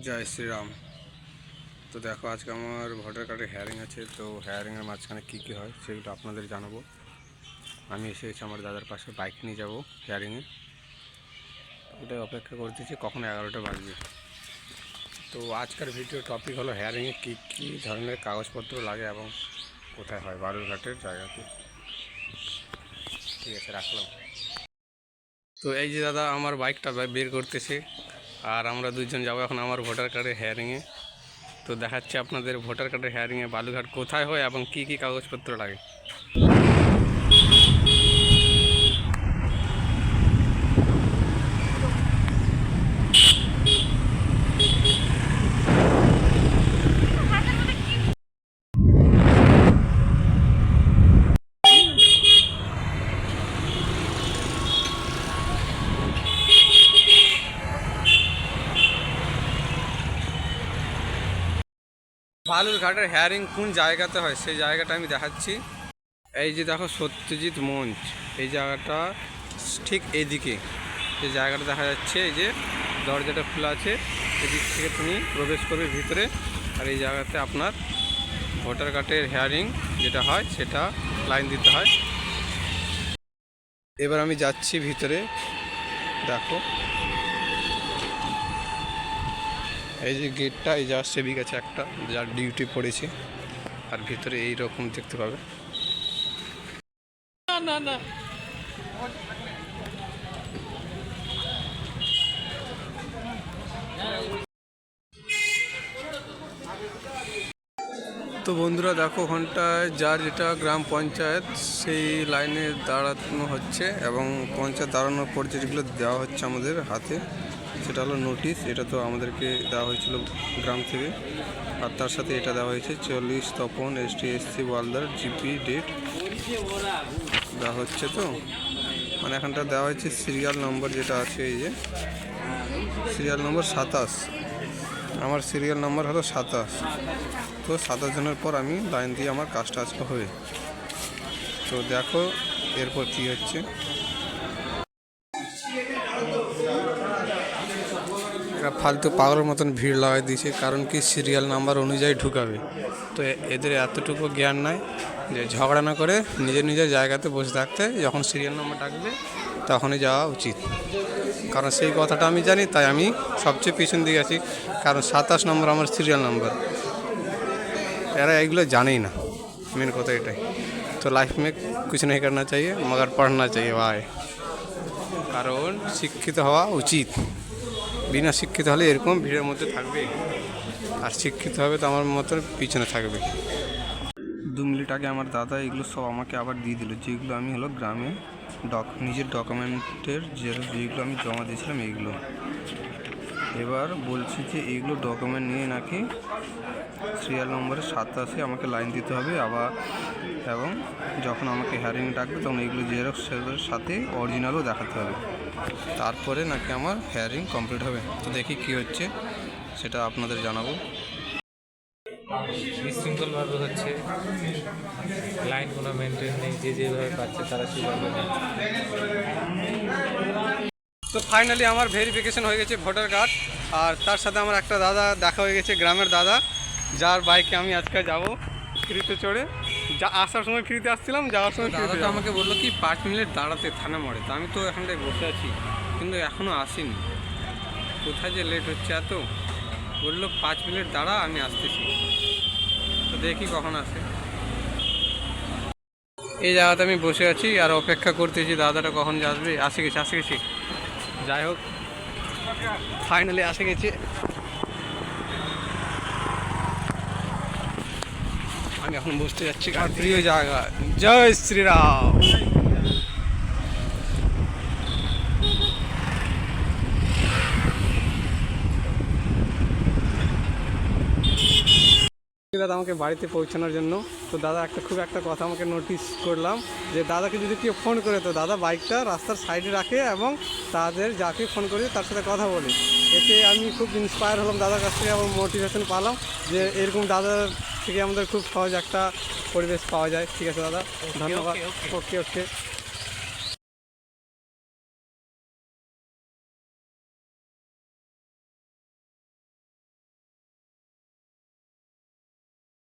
জয় শ্রীরাম। তো দেখো, আজকে আমার ভোটার কার্ডের হেয়ারিং আছে। তো হেয়ারিংয়ের মাঝখানে কী কী হয় সেগুলো আপনাদের জানাবো। আমি এসেছি আমার দাদার পাশে, বাইক নিয়ে যাব হেয়ারিংয়ে। ওটাই অপেক্ষা করতেছি কখন 11টা বাজবে। তো আজকের ভিডিও টপিক হলো হেয়ারিংয়ে কী কী ধরনের কাগজপত্র লাগে এবং কোথায় হয়, বালুরঘাটের জায়গাতে। ঠিক আছে, রাখলাম। তো এই যে দাদা আমার বাইকটা বের করতেছে, আর আমরা দুজন যাবো এখন আমার ভোটার কার্ডের হেয়ারিংয়ে। তো দেখাচ্ছি আপনাদের ভোটার কার্ডের হেয়ারিংয়ে বালুরঘাট কোথায় হয় এবং কি কি কাগজপত্র লাগে। বালুরঘাটের হেয়ারিং কোন জায়গাতে হয় সেই জায়গাটা আমি দেখাচ্ছি। এই যে দেখো, সত্যজিৎ মঞ্চ, এই জায়গাটা ঠিক এইদিকে যে জায়গাটা দেখা যাচ্ছে, এই যে দরজাটা খোলা আছে, এদিক থেকে তুমি প্রবেশ করবে ভিতরে। আর এই জায়গাতে আপনার ভোটার কার্ডের হেয়ারিং যেটা হয় সেটা লাইন দিতে হয়। এবার আমি যাচ্ছি ভিতরে। দেখো এই যে গেটটা, এই যা সেবিক আছে একটা, যার ডিউটি পড়েছে। আর ভিতরে এই রকম দেখতে পাবে। না না না, তো বন্ধুরা দেখো, ওখানটায় যার যেটা গ্রাম পঞ্চায়েত সেই লাইনে দাঁড়ানো হচ্ছে, এবং পঞ্চায়েত দাঁড়ানোর পর যেগুলো দেওয়া হচ্ছে আমাদের হাতে সেটা হলো নোটিশ। এটা তো আমাদেরকে দেওয়া হয়েছিল গ্রাম থেকে, আর তার সাথে এটা দেওয়া হয়েছে 40 তপন ST/SC ওয়ালদার জিপি ডেট দেওয়া হচ্ছে। তো মানে এখানটা দেওয়া হয়েছে সিরিয়াল নম্বর যেটা আছে, এই যে সিরিয়াল নম্বর 27, আমার সিরিয়াল নাম্বার হলো 27। তো 27 জনের পর আমি লাইন দিয়ে আমার কাজটা আজকে হবে। তো দেখো এরপর কী হচ্ছে। এরা ফালতু পাগলের মতন ভিড় লাগাই দিয়েছে, কারণ কি সিরিয়াল নাম্বার অনুযায়ী ঢুকাবে। তো এদের এতটুকু জ্ঞান নাই যে ঝগড়া না করে নিজের নিজের জায়গাতে বসে থাকতে, যখন সিরিয়াল নাম্বার ডাকবে তখনই যাওয়া উচিত। কারণ সেই কথাটা আমি জানি, তাই আমি সবচেয়ে পিছন দিকে আছি, কারণ 27 নম্বর আমার সিরিয়াল নাম্বার। এরা এগুলো জানেই না, मेन কথা এটাই। তো লাইফ में कुछ नहीं करना चाहिए मगर पढ़ना चाहिए भाई, কারণ শিক্ষিত হওয়া উচিত। বিনা শিক্ষিত হলে এরকম ভিড়ের মধ্যে থাকবে, আর শিক্ষিত হবে তো আমার মতো পিছনে থাকবে। 2 মিনিট আগে আমার দাদা এগুলো সব আমাকে আবার দিয়ে দিল, যেগুলো আমি হলো গ্রামে নিজের ডকুমেন্টের যেগুলো আমি জমা দিয়েছিলাম এইগুলো। এবার বলছি যে এইগুলো ডকুমেন্ট নিয়ে নাকি সিরিয়াল নম্বরে 87 আমাকে লাইন দিতে হবে আবার, এবং যখন আমাকে হেয়ারিং ডাকবে তখন এইগুলো জেরক্সের সাথে অরিজিনালও দেখাতে হবে, তারপরে নাকি আমার হেয়ারিং কমপ্লিট হবে। তো দেখি কী হচ্ছে সেটা আপনাদের জানাবো। বিশৃঙ্খলভাবে হচ্ছে, লাইন কোনো মেনটেন নেই, যে যেভাবে পাচ্ছে তারা সেভাবে নেই। তো ফাইনালি আমার ভেরিফিকেশন হয়ে গেছে ভোটার কার্ড, আর তার সাথে আমার একটা দাদা দেখা হয়ে গেছে, গ্রামের দাদা, যার বাইকে আমি আজকে যাব ফ্রিতে চড়ে। যা আসার সময় ফ্রিতে আসছিলাম, যাওয়ার সময় দাদা তো আমাকে বললো কি 5 মিনিট দাঁড়াতে থানা মোড়ে। তো আমি তো এখানটায় বসে আছি, কিন্তু এখনও আসেনি। কোথায় যে লেট হচ্ছে এত, বললো 5 মিনিট দাঁড়া আমি আসতেছি। তো দেখি কখন আসে। এই জায়গাতে আমি বসে আছি আর অপেক্ষা করতেছি দাদাটা কখন যে আসবে। আসে গেছি। যাই হোক, ফাইনালি আসে গেছি। আমি এখন বসতে যাচ্ছি আর প্রিয় জায়গা। জয় শ্রীরাম। দাদা আমাকে বাড়িতে পৌঁছানোর জন্য। তো দাদা খুব একটা কথা আমাকে নোটিস করলাম, যে দাদাকে যদি কেউ ফোন করে তো দাদা বাইকটা রাস্তার সাইডে রাখে এবং তাদের যাকে ফোন করে তার সাথে কথা বলে। এতে আমি খুব ইন্সপায়ার হলাম দাদার কাছ থেকে, এবং মোটিভেশন পেলাম যে এরকম দাদার থেকে আমাদের খুব সহজ একটা পরিবেশ পাওয়া যায়। ঠিক আছে দাদা, ধন্যবাদ। ওকে।